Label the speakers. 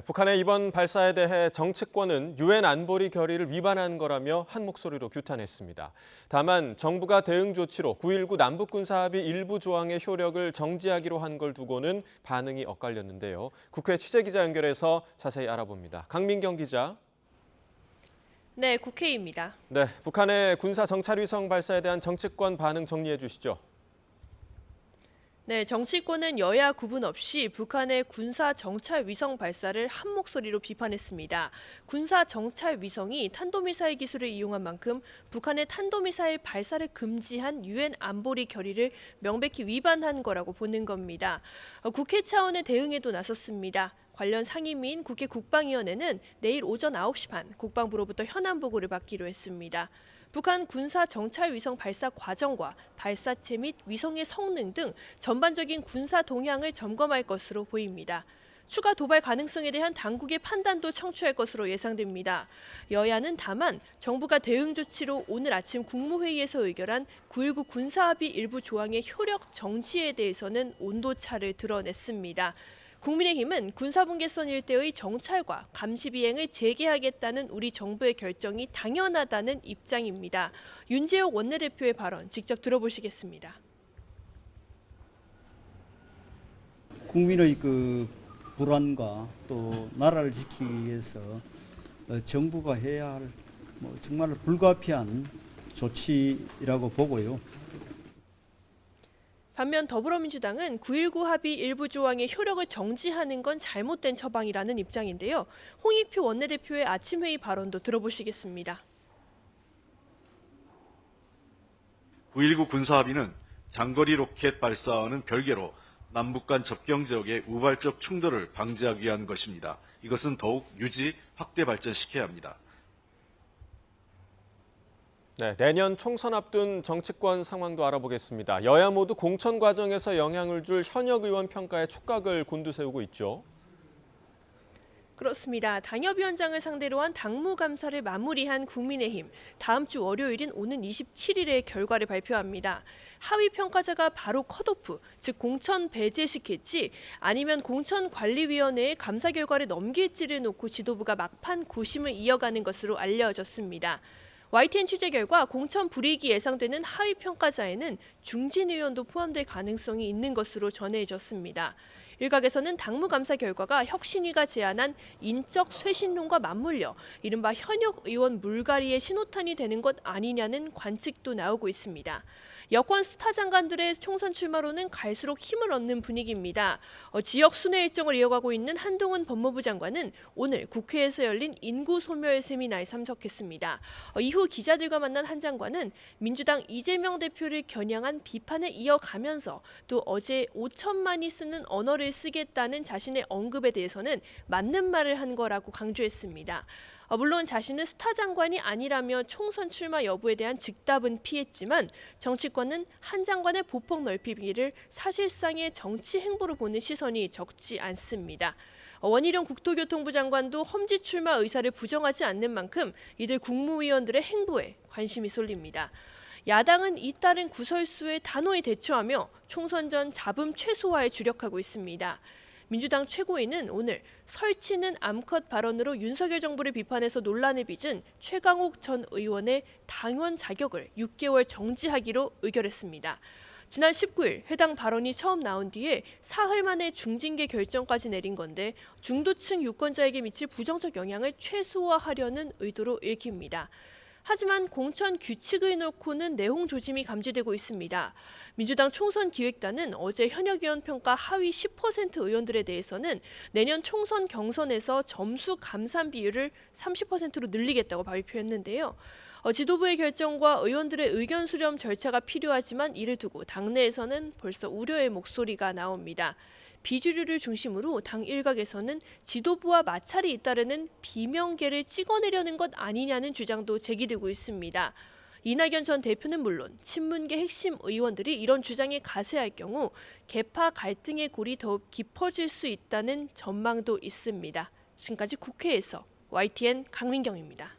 Speaker 1: 북한의 이번 발사에 대해 정치권은 유엔 안보리 결의를 위반한 거라며 한 목소리로 규탄했습니다. 다만 정부가 대응 조치로 9.19 남북군사합의 일부 조항의 효력을 정지하기로 한 걸 두고는 반응이 엇갈렸는데요. 국회 취재기자 연결해서 자세히 알아봅니다. 강민경 기자.
Speaker 2: 네, 국회입니다.
Speaker 1: 네, 북한의 군사 정찰위성 발사에 대한 정치권 반응 정리해 주시죠.
Speaker 2: 네, 정치권은 여야 구분 없이 북한의 군사 정찰 위성 발사를 한 목소리로 비판했습니다. 군사 정찰 위성이 탄도미사일 기술을 이용한 만큼 북한의 탄도미사일 발사를 금지한 유엔 안보리 결의를 명백히 위반한 거라고 보는 겁니다. 국회 차원의 대응에도 나섰습니다. 관련 상임위인 국회 국방위원회는 내일 오전 9시 반 국방부로부터 현안 보고를 받기로 했습니다. 북한 군사 정찰 위성 발사 과정과 발사체 및 위성의 성능 등 전반적인 군사 동향을 점검할 것으로 보입니다. 추가 도발 가능성에 대한 당국의 판단도 청취할 것으로 예상됩니다. 여야는 다만 정부가 대응 조치로 오늘 아침 국무회의에서 의결한 9.19 군사합의 일부 조항의 효력 정지에 대해서는 온도차를 드러냈습니다. 국민의힘은 군사분계선 일대의 정찰과 감시 비행을 재개하겠다는 우리 정부의 결정이 당연하다는 입장입니다. 윤재옥 원내대표의 발언 직접 들어보시겠습니다.
Speaker 3: 국민의 불안과 또 나라를 지키기 위해서 정부가 해야 할 정말 불가피한 조치라고 보고요.
Speaker 2: 반면 더불어민주당은 9.19 합의 일부 조항의 효력을 정지하는 건 잘못된 처방이라는 입장인데요. 홍익표 원내대표의 아침 회의 발언도 들어보시겠습니다.
Speaker 4: 9.19 군사합의는 장거리 로켓 발사와는 별개로 남북 간 접경 지역의 우발적 충돌을 방지하기 위한 것입니다. 이것은 더욱 유지, 확대 발전시켜야 합니다.
Speaker 1: 네, 내년 총선 앞둔 정치권 상황도 알아보겠습니다. 여야 모두 공천 과정에서 영향을 줄 현역 의원 평가에 촉각을 곤두세우고 있죠.
Speaker 2: 그렇습니다. 당협위원장을 상대로 한 당무감사를 마무리한 국민의힘. 다음 주 월요일인 오는 27일에 결과를 발표합니다. 하위 평가자가 바로 컷오프, 즉 공천 배제시킬지 아니면 공천관리위원회에 감사 결과를 넘길지를 놓고 지도부가 막판 고심을 이어가는 것으로 알려졌습니다. YTN 취재 결과 공천 불이익이 예상되는 하위 평가자에는 중진 의원도 포함될 가능성이 있는 것으로 전해졌습니다. 일각에서는 당무감사 결과가 혁신위가 제안한 인적 쇄신론과 맞물려 이른바 현역 의원 물갈이의 신호탄이 되는 것 아니냐는 관측도 나오고 있습니다. 여권 스타 장관들의 총선 출마로는 갈수록 힘을 얻는 분위기입니다. 지역 순회 일정을 이어가고 있는 한동훈 법무부 장관은 오늘 국회에서 열린 인구 소멸 세미나에 참석했습니다. 이후 기자들과 만난 한 장관은 민주당 이재명 대표를 겨냥한 비판을 이어가면서 또 어제 5천만이 쓰는 언어를 쓰겠다는 자신의 언급에 대해서는 맞는 말을 한 거라고 강조했습니다. 물론 자신은 스타 장관이 아니라며 총선 출마 여부에 대한 즉답은 피했지만 정치권은 한 장관의 보폭 넓히기를 사실상의 정치 행보로 보는 시선이 적지 않습니다. 원희룡 국토교통부 장관도 험지 출마 의사를 부정하지 않는 만큼 이들 국무위원들의 행보에 관심이 쏠립니다. 야당은 잇따른 구설수에 단호히 대처하며 총선 전 잡음 최소화에 주력하고 있습니다. 민주당 최고위는 오늘 설치는 암컷 발언으로 윤석열 정부를 비판해서 논란을 빚은 최강욱 전 의원의 당원 자격을 6개월 정지하기로 의결했습니다. 지난 19일 해당 발언이 처음 나온 뒤에 사흘 만에 중징계 결정까지 내린 건데 중도층 유권자에게 미칠 부정적 영향을 최소화하려는 의도로 읽힙니다. 하지만 공천 규칙을 놓고는 내홍 조짐이 감지되고 있습니다. 민주당 총선기획단은 어제 현역 의원 평가 하위 10% 의원들에 대해서는 내년 총선 경선에서 점수 감산 비율을 30%로 늘리겠다고 발표했는데요. 지도부의 결정과 의원들의 의견 수렴 절차가 필요하지만 이를 두고 당내에서는 벌써 우려의 목소리가 나옵니다. 비주류를 중심으로 당 일각에서는 지도부와 마찰이 잇따르는 비명계를 찍어내려는 것 아니냐는 주장도 제기되고 있습니다. 이낙연 전 대표는 물론 친문계 핵심 의원들이 이런 주장에 가세할 경우 계파 갈등의 골이 더욱 깊어질 수 있다는 전망도 있습니다. 지금까지 국회에서 YTN 강민경입니다.